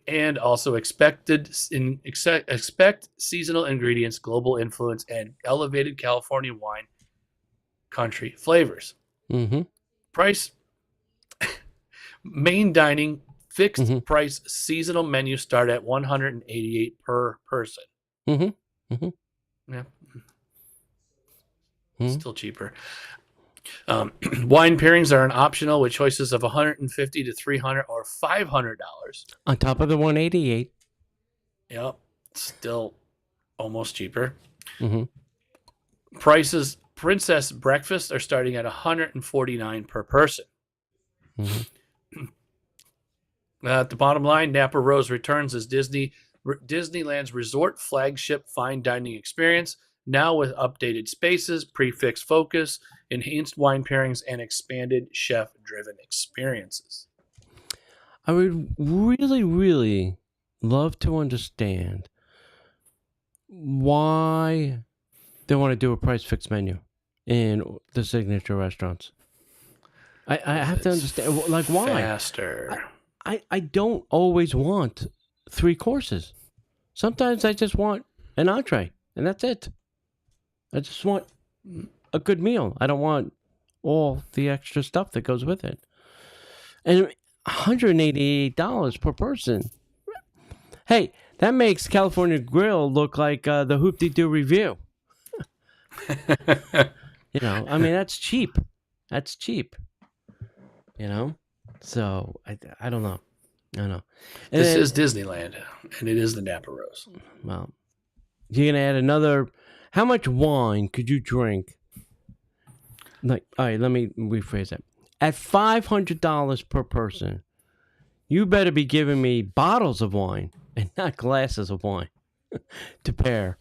S2: And also expect seasonal ingredients, global influence, and elevated California wine country flavors. Price, main dining, fixed price seasonal menu start at $188 per person. Yeah. Still cheaper. Wine pairings are an optional with choices of $150 to $300 or $500.
S1: On top of the 188.
S2: Yep. Still almost cheaper. Prices, princess breakfasts are starting at $149 per person. At the bottom line, Napa Rose returns as Disneyland's resort flagship fine dining experience, now with updated spaces, prefix focus, enhanced wine pairings, and expanded chef-driven experiences.
S1: I would really, really love to understand why they want to do a price fixed menu in the signature restaurants. I have to understand, like, why?
S2: Faster.
S1: I don't always want 3 courses. Sometimes I just want an entree, and that's it. I just want a good meal. I don't want all the extra stuff that goes with it. And $188 per person. Hey, that makes California Grill look like the Hoop-de-Doo Review. I mean, that's cheap. That's cheap. So I don't know. I don't know. And
S2: this is Disneyland, and it is the Napa Rose.
S1: Well, you're gonna add another. How much wine could you drink? Like, all right, let me rephrase that. At $500 per person, you better be giving me bottles of wine and not glasses of wine to pair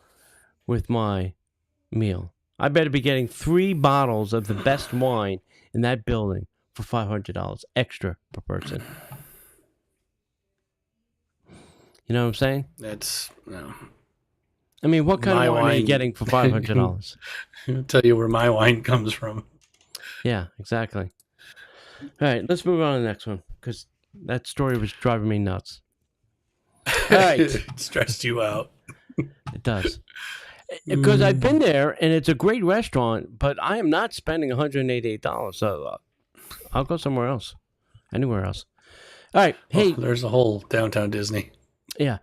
S1: with my meal. I better be getting 3 bottles of the best wine in that building for $500 extra per person. You know what I'm saying?
S2: That's no.
S1: I mean, what kind of wine are you getting for $500?
S2: I'll tell you where my wine comes from.
S1: Yeah, exactly. All right, let's move on to the next one because that story was driving me nuts. All right.
S2: It stressed you out.
S1: It does. Because I've been there, and it's a great restaurant, but I am not spending $188. So I'll go somewhere else, anywhere else. All right. Hey,
S2: there's a whole downtown Disney.
S1: Yeah.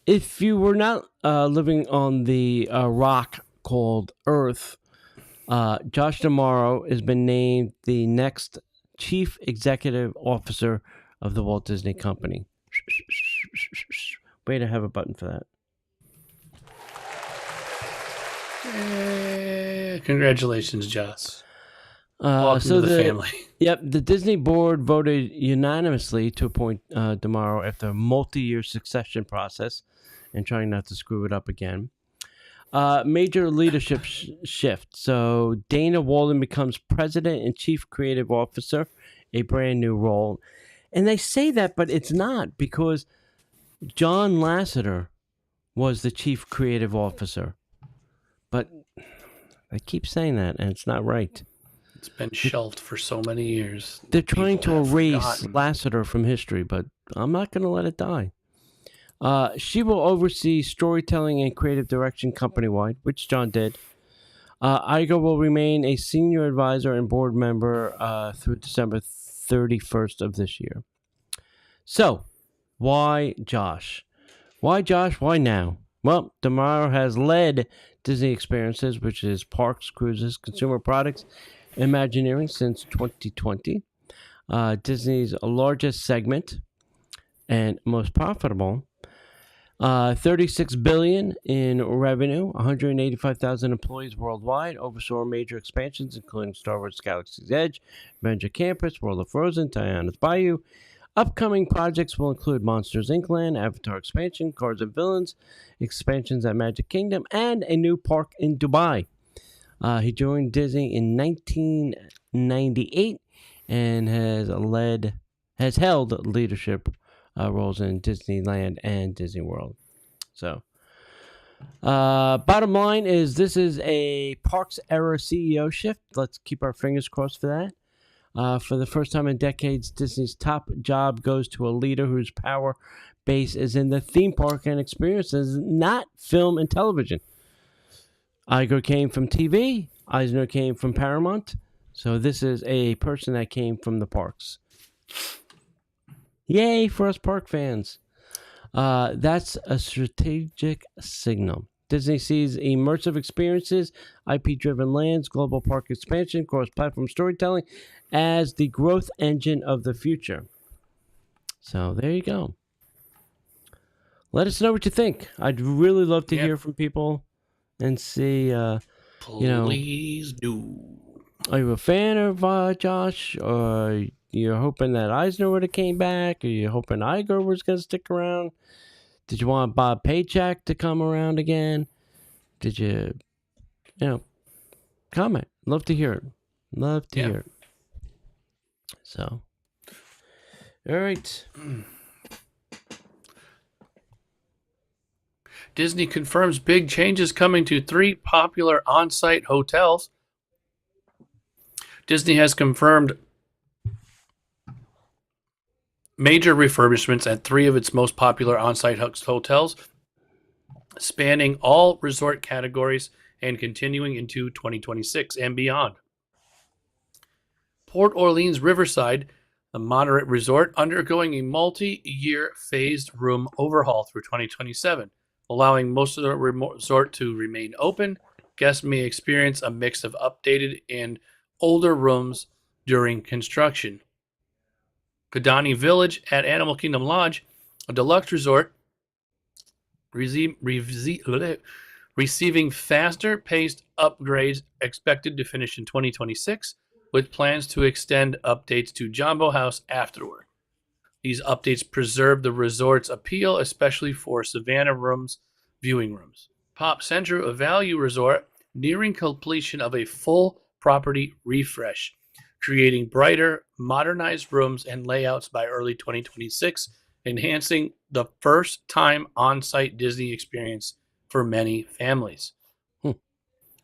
S1: If you were not living on the rock called Earth, Josh D'Amaro has been named the next Chief Executive Officer of the Walt Disney Company. Way to have a button for that.
S2: Congratulations, Joss. Welcome to the family.
S1: Yep, the Disney board voted unanimously to appoint D'Amaro after a multi-year succession process and trying not to screw it up again. Major leadership shift. So Dana Walden becomes president and chief creative officer, a brand new role. And they say that, but it's not, because John Lasseter was the chief creative officer. But I keep saying that, and it's not right.
S2: It's been shelved for so many years.
S1: They're trying to erase Lasseter from history, but I'm not going to let it die. She will oversee storytelling and creative direction company-wide, which John did. Iger will remain a senior advisor and board member through December 31st of this year. So, why Josh? Why Josh? Why now? Well, D'Amaro has led Disney Experiences, which is parks, cruises, consumer products, Imagineering, since 2020. Disney's largest segment and most profitable. 36 billion in revenue, 185,000 employees worldwide, oversaw major expansions including Star Wars Galaxy's Edge, Avenger Campus, World of Frozen, Tiana's Bayou. Upcoming projects will include Monsters Inc. Land, Avatar expansion, Cars and Villains, expansions at Magic Kingdom, and a new park in Dubai. He joined Disney in 1998 and has held leadership roles in Disneyland and Disney World. So, bottom line is this is a Parks era CEO shift. Let's keep our fingers crossed for that. For the first time in decades, Disney's top job goes to a leader whose power base is in the theme park and experiences, not film and television. Iger came from TV. Eisner came from Paramount. So this is a person that came from the parks. Yay for us park fans. That's a strategic signal. Disney sees immersive experiences, IP-driven lands, global park expansion, cross-platform storytelling as the growth engine of the future. So there you go. Let us know what you think. I'd really love to hear from people and see,
S2: Please do.
S1: Are you a fan of Josh, or you're hoping that Eisner would have came back? Are you hoping Iger was going to stick around? Did you want Bob Paycheck to come around again? Did you comment? Love to hear it. Love to hear it. So, all right.
S2: Disney confirms big changes coming to 3 popular on-site hotels. Disney has confirmed major refurbishments at 3 of its most popular on-site hotels, spanning all resort categories and continuing into 2026 and beyond. Port Orleans Riverside, a moderate resort, undergoing a multi-year phased room overhaul through 2027, allowing most of the resort to remain open. Guests may experience a mix of updated and older rooms during construction. Kidani Village at Animal Kingdom Lodge, a deluxe resort, receiving faster-paced upgrades expected to finish in 2026, with plans to extend updates to Jambo House afterward. These updates preserve the resort's appeal, especially for Savannah rooms, viewing rooms. Pop Central, a value resort, nearing completion of a full property refresh, creating brighter, modernized rooms and layouts by early 2026, enhancing the first-time on-site Disney experience for many families.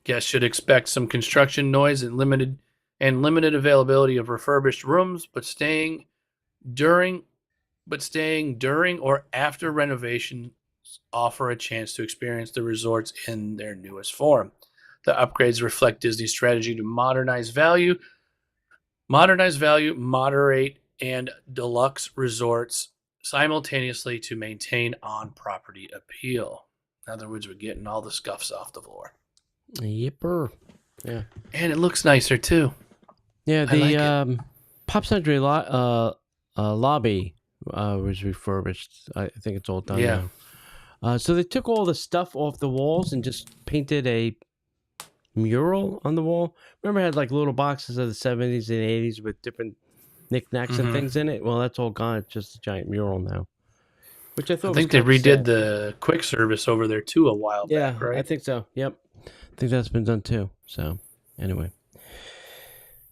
S2: Guests should expect some construction noise and limited availability of refurbished rooms, but staying during or after renovations offer a chance to experience the resorts in their newest form. The upgrades reflect Disney's strategy to modernize value, moderate, and deluxe resorts simultaneously to maintain on-property appeal. In other words, we're getting all the scuffs off the floor.
S1: Yipper. Yeah.
S2: And it looks nicer, too.
S1: Yeah, the Pop Century lobby was refurbished. I think it's all done now. So they took all the stuff off the walls and just painted a mural on the wall. Remember, it had like little boxes of the 70s and 80s with different knickknacks and things in it? Well, that's all gone. It's just a giant mural now. Which I think
S2: they redid the quick service over there, too, a while back, right?
S1: I think so. Yep. I think that's been done, too. So, anyway.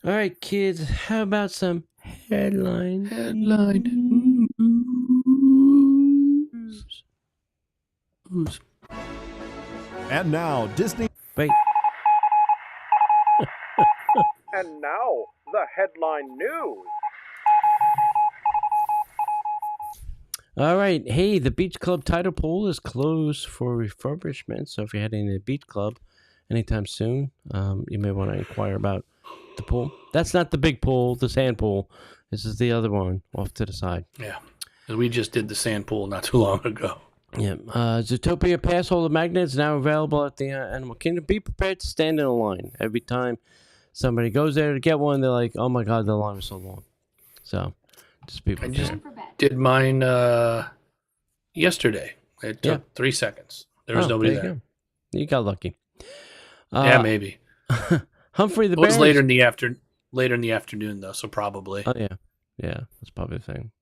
S1: All right, kids. How about some headline news?
S4: And now, Disney.
S1: Wait.
S5: And now, the headline news.
S1: All right. Hey, the Beach Club tidal pool is closed for refurbishment. So if you're heading to the Beach Club anytime soon, you may want to inquire about the pool. That's not the big pool, the sand pool. This is the other one off to the side.
S2: Yeah. We just did the sand pool not too long ago.
S1: Yeah. Zootopia Pass Holder Magnets now available at the Animal Kingdom. Be prepared to stand in a line. Every time somebody goes there to get one, they're like, oh my God, the line was so long. So just be
S2: I just
S1: prepared.
S2: did mine yesterday. It took 3 seconds. There was nobody there.
S1: You got lucky.
S2: Yeah, maybe.
S1: Humphrey the
S2: It was
S1: Bear.
S2: later in the afternoon though, so probably.
S1: Oh yeah, that's probably the thing.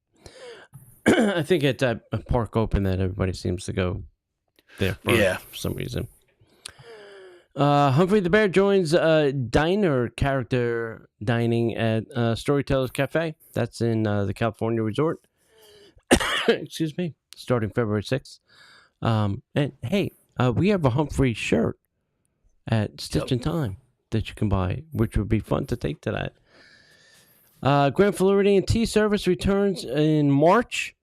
S1: I think it's a park open that everybody seems to go there for some reason. Humphrey the Bear joins diner character dining at Storyteller's Cafe. That's in the California resort. Excuse me. Starting February 6th. And hey, we have a Humphrey shirt at Stitch in Time that you can buy, which would be fun to take to that. Grand Floridian Tea Service returns in March.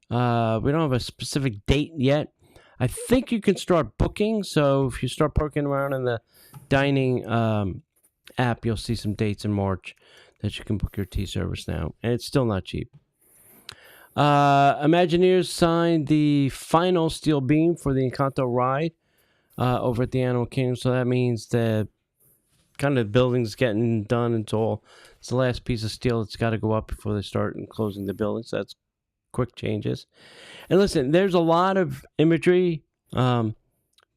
S1: We don't have a specific date yet. I think you can start booking. So if you start poking around in the dining app, you'll see some dates in March that you can book your tea service now. And it's still not cheap. Imagineers signed the final steel beam for the Encanto ride over at the Animal Kingdom. So that means the kind of building's getting done until it's the last piece of steel that's got to go up before they start and closing the building. So that's quick changes. And listen, there's a lot of imagery by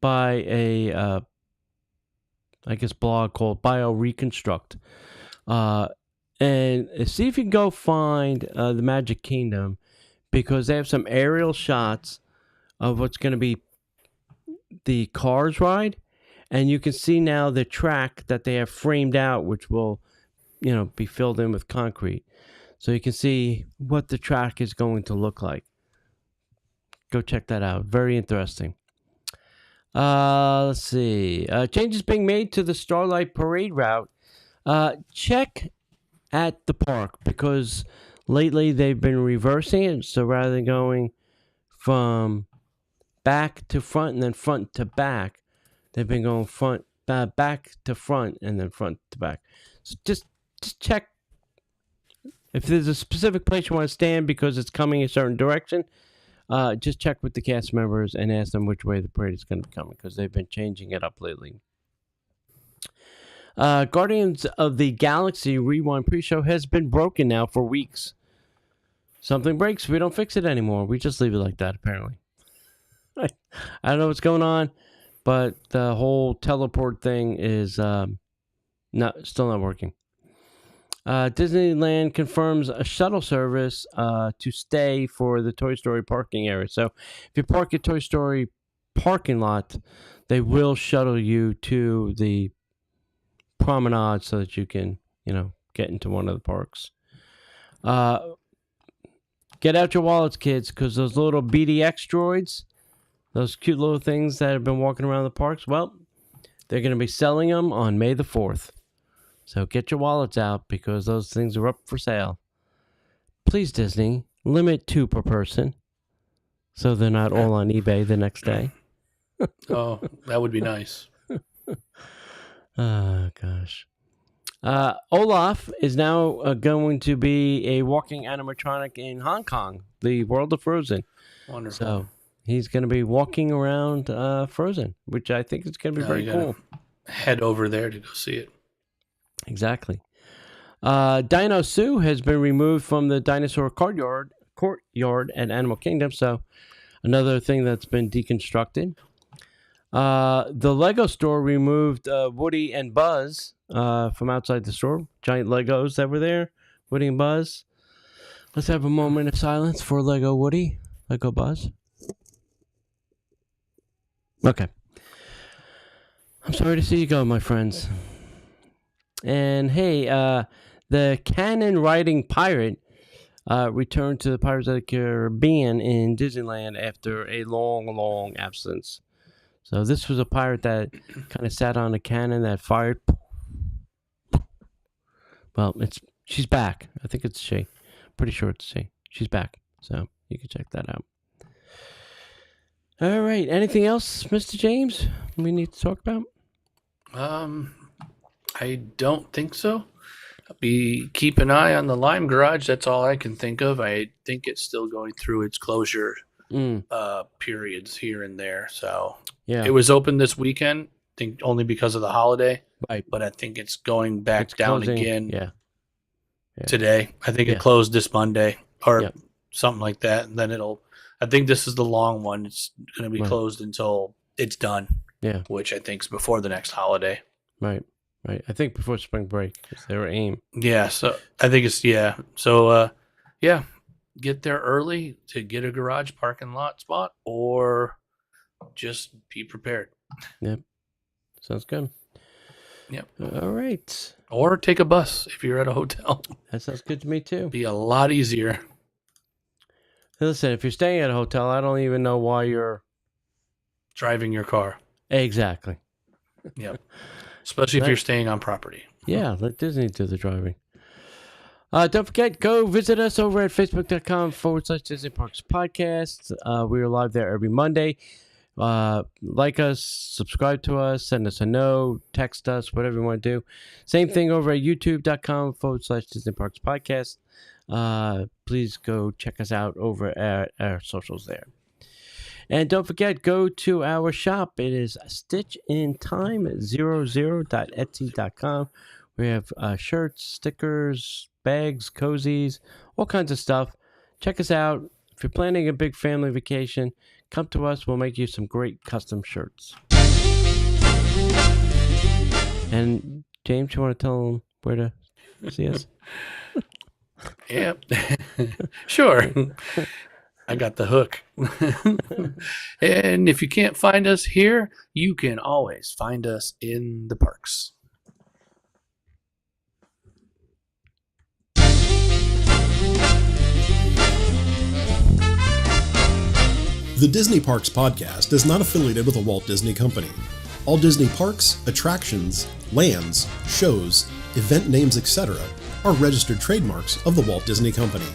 S1: a blog called Bio Reconstruct. And see if you can go find the Magic Kingdom, because they have some aerial shots of what's going to be the Cars ride, and you can see now the track that they have framed out, which will, be filled in with concrete. So you can see what the track is going to look like. Go check that out. Very interesting. Let's see. Changes being made to the Starlight Parade route. Check at the park, because lately they've been reversing it. So rather than going from back to front and then front to back, they've been going back to front and then front to back. So just check. If there's a specific place you want to stand because it's coming a certain direction, just check with the cast members and ask them which way the parade is going to be coming, because they've been changing it up lately. Guardians of the Galaxy Rewind pre-show has been broken now for weeks. Something breaks, we don't fix it anymore. We just leave it like that, apparently. I don't know what's going on, but the whole teleport thing is still not working. Disneyland confirms a shuttle service to stay for the Toy Story parking area. So if you park at Toy Story parking lot, they will shuttle you to the promenade so that you can, get into one of the parks. Get out your wallets, kids, because those little BDX droids, those cute little things that have been walking around the parks, well, they're going to be selling them on May the 4th. So get your wallets out, because those things are up for sale. Please, Disney, limit 2 per person, so they're not all on eBay the next day.
S2: Oh, that would be nice.
S1: Oh, gosh. Olaf is now going to be a walking animatronic in Hong Kong, the world of Frozen.
S2: Wonderful.
S1: So he's going to be walking around Frozen, which I think is going to be very cool.
S2: Head over there to go see it.
S1: Exactly. Dino Sue has been removed from the dinosaur courtyard at Animal Kingdom, so another thing that's been deconstructed. The Lego store removed Woody and Buzz from outside the store. Giant Legos that were there, Woody and Buzz. Let's have a moment of silence for Lego Woody, Lego Buzz. Okay. I'm sorry to see you go, my friends. And hey, the cannon riding pirate returned to the Pirates of the Caribbean in Disneyland after a long absence. So this was a pirate that kind of sat on a cannon that fired. Well, she's back. I think it's she. Pretty sure it's she. She's back. So you can check that out. All right. Anything else, Mr. James, we need to talk about?
S2: I don't think so. Keep an eye on the Lime Garage. That's all I can think of. I think it's still going through its closure periods here and there. So yeah, it was open this weekend. I think only because of the holiday. Right. But I think it's going back down
S1: closing,
S2: again.
S1: Yeah.
S2: today. I think
S1: Yeah.
S2: it closed this Monday or
S1: Yeah.
S2: something like that. And then I think this is the long one. It's going to be
S1: Right.
S2: closed until it's done.
S1: Yeah.
S2: Which I think is before the next holiday.
S1: Right. I think before spring break is their aim.
S2: Yeah. So I think it's, yeah. So, yeah, get there early to get a garage parking lot spot or just be prepared.
S1: Yep. Sounds good.
S2: Yep.
S1: All right.
S2: Or take a bus if you're at a hotel.
S1: That sounds good to me too.
S2: Be a lot easier.
S1: Listen, if you're staying at a hotel, I don't even know why you're
S2: Driving your car.
S1: exactly.
S2: Yep. Especially if you're staying on property.
S1: Yeah, let Disney do the driving. Don't forget, go visit us over at facebook.com/Disney Parks Podcast. We are live there every Monday. Like us, subscribe to us, send us a note, text us, whatever you want to do. Same thing over at youtube.com/Disney Parks Podcast. Please go check us out over at our socials there. And don't forget, go to our shop. It is stitchintime00.etsy.com. We have shirts, stickers, bags, cozies, all kinds of stuff. Check us out. If you're planning a big family vacation, come to us. We'll make you some great custom shirts. And James, you want to tell them where to see us?
S2: Yeah. Sure. I got the hook. And if you can't find us here, you can always find us in the parks.
S3: The Disney Parks Podcast is not affiliated with the Walt Disney Company. All Disney parks, attractions, lands, shows, event names, etc. are registered trademarks of the Walt Disney Company.